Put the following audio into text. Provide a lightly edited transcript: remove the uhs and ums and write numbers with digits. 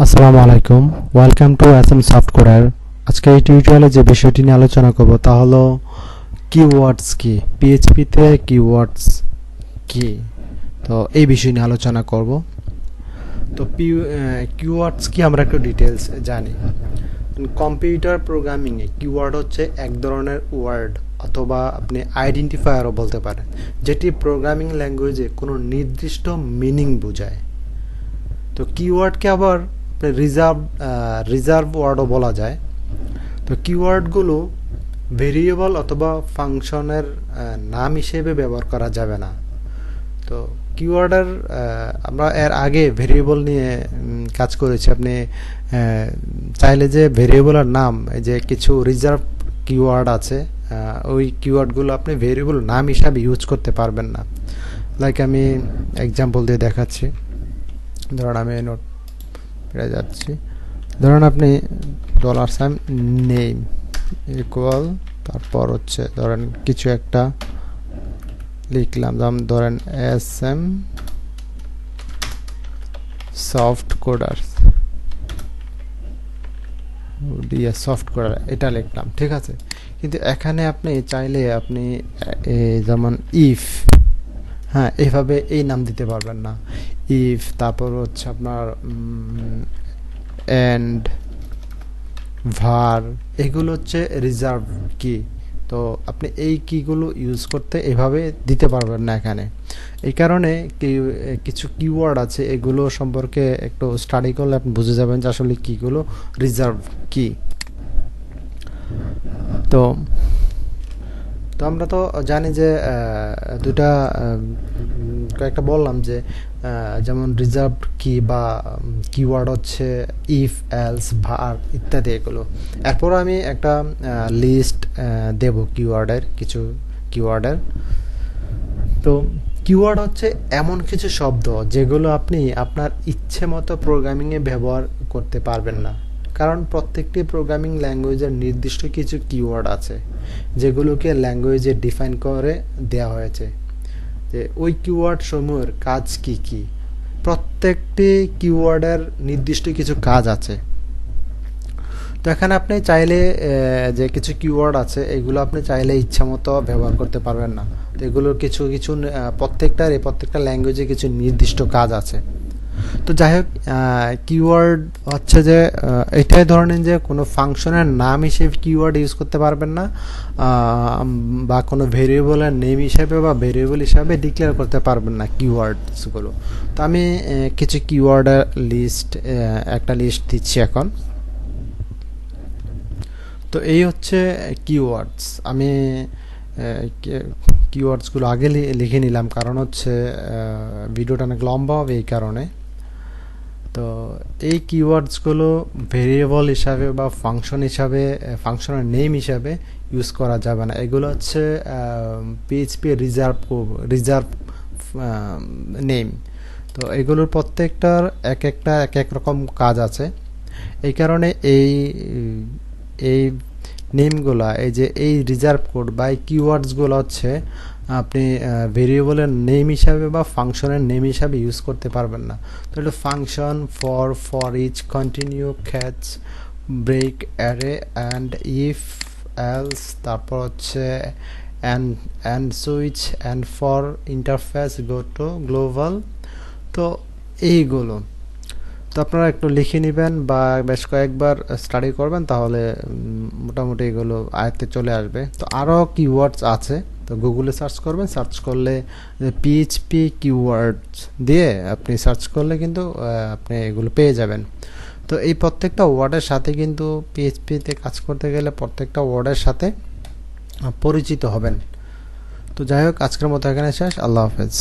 আসসালামু আলাইকুম, welcome to SM software. আজকে এই টিউটোরিয়ালে যে বিষয়টি নিয়ে আলোচনা করব তা হলো কিওয়ার্ডস কি, পিএইচপিতে কিওয়ার্ডস কি। তো এই বিষয় নিয়ে আলোচনা করব। তো কিওয়ার্ডস কি আমরা একটু ডিটেলস জানি। কম্পিউটার প্রোগ্রামিংয়ে কিওয়ার্ড হচ্ছে এক ধরনের ওয়ার্ড অথবা আপনি আইডেন্টিফায়ারও বলতে পারেন, যেটি প্রোগ্রামিং ল্যাঙ্গুয়েজে কোনো নির্দিষ্ট মিনিং বোঝায়। তো কিওয়ার্ডকে আবার রিজার্ভ ওয়ার্ডও বলা যায়। তো কিওয়ার্ডগুলো ভেরিয়েবল অথবা ফাংশনের নাম হিসেবে ব্যবহার করা যাবে না। তো কিওয়ার্ডের আমরা এর আগে ভেরিয়েবল নিয়ে কাজ করেছি। আপনি চাইলে যে ভেরিয়েবলের নাম, যে কিছু রিজার্ভ কিওয়ার্ড আছে, ওই কিওয়ার্ডগুলো আপনি ভেরিয়েবল নাম হিসাবে ইউজ করতে পারবেন না। লাইক আমি এক্সাম্পল দিয়ে দেখাচ্ছি। ধরুন আমি নোট পেয়ে যাচ্ছি। ধরুন আপনি $সাইন নেম ইকুয়াল, তারপর হচ্ছে ধরেন কিছু একটা লিখলাম, যেমন ধরেন SM soft coder, soft coder এটা লিখলাম, ঠিক আছে। কিন্তু এখানে আপনি চাইলে আপনি যেমন ইফ, হ্যাঁ, এইভাবে এই নাম দিতে পারবেন না। ইফ, তারপর হচ্ছে আপনার এন্ড, ভার, এগুলো হচ্ছে রিজার্ভ কি। তো আপনি এই কিগুলো ইউজ করতে এভাবে দিতে পারবেন না এখানে। এই কারণে কিছু কিওয়ার্ড আছে, এগুলো সম্পর্কে একটু স্টাডি করলে আপনি বুঝে যাবেন যে আসলে কিগুলো রিজার্ভ কি। তো আমরা তো জানি যে দুটা কয়েকটা বললাম যে যেমন রিজার্ভ কি বা কিওয়ার্ড হচ্ছে ইফ, এলস, ভার ইত্যাদি এগুলো। এরপর আমি একটা লিস্ট দেব কিওয়ার্ডের, কিছু কিওয়ার্ডের। তো কিওয়ার্ড হচ্ছে এমন কিছু শব্দ যেগুলো আপনি আপনার ইচ্ছে মতো প্রোগ্রামিংয়ে ব্যবহার করতে পারবেন না, কারণ প্রত্যেকটি প্রোগ্রামিং ল্যাঙ্গুয়েজের নির্দিষ্ট কিছু কিওয়ার্ড আছে যেগুলোকে ল্যাঙ্গুয়েজে ডিফাইন করে দেওয়া হয়েছে যে ওই কিওয়ার্ড সমূহের কাজ কি কি। প্রত্যেকটি কিওয়ার্ডের নির্দিষ্ট কিছু কাজ আছে। তো এখানে আপনি চাইলে যে কিছু কিওয়ার্ড আছে এগুলো আপনি চাইলে ইচ্ছা মতো ব্যবহার করতে পারবেন না। তো এগুলোর কিছু কিছু প্রত্যেকটা ল্যাঙ্গুয়েজে কিছু নির্দিষ্ট কাজ আছে। তো যাই হোক, কিওয়ার্ড হচ্ছে যে এটাই ধরনের যে কোনো ফাংশনের নাম হিসেবে কিওয়ার্ড ইউজ করতে পারবেন না, বা কোনো ভেরিয়েবলের নেম হিসেবে বা ভেরিয়েবল হিসাবে ডিক্লেয়ার করতে পারবেন না কিওয়ার্ডসগুলো। তো আমি কিছু কিওয়ার্ডের একটা লিস্ট দিচ্ছি এখন। তো এই হচ্ছে কিওয়ার্ডস। আমি কিওয়ার্ডসগুলো আগে লিখে নিলাম, কারণ হচ্ছে ভিডিওটা অনেক লম্বা হবে এই কারণে। তো এই কিওয়ার্ডসগুলো ভেরিয়েবল হিসাবে বা ফাংশনের নেম হিসাবে ইউজ করা যাবে না। এগুলো হচ্ছে পিএইচপি রিজার্ভ নেম। তো এগুলোর প্রত্যেকটার এক এক রকম কাজ আছে। এই কারণে এই নেমগুলা, এই রিজার্ভ কোড বা এই কিওয়ার্ডসগুলো হচ্ছে আপনি ভেরিয়েবলের নেম হিসাবে বা ফাংশনের নেম হিসাবে ইউজ করতে পারবেন না। তো এটা function, for each, continue, catch, break, array, and, if, else, তারপর হচ্ছে and switch, and for, interface, go to, global. তো এইগুলো তো আপনারা একটু লিখে নেবেন বা বেশ কয়েকবার স্টাডি করবেন, তাহলে মোটামুটি এগুলো আয়ত্তে চলে আসবে। তো আরও কিওয়ার্ডস আছে, তো গুগলে সার্চ করবেন, সার্চ করলে পিএইচপি কিওয়ার্ডস দিয়ে আপনি সার্চ করলে কিন্তু আপনি এগুলো পেয়ে যাবেন। তো এই প্রত্যেকটা ওয়ার্ডের সাথে কিন্তু পিএইচপিতে কাজ করতে গেলে প্রত্যেকটা ওয়ার্ডের সাথে পরিচিত হবেন। তো যাই হোক, আজকের মতো এখানে শেষ। আল্লাহ হাফেজ।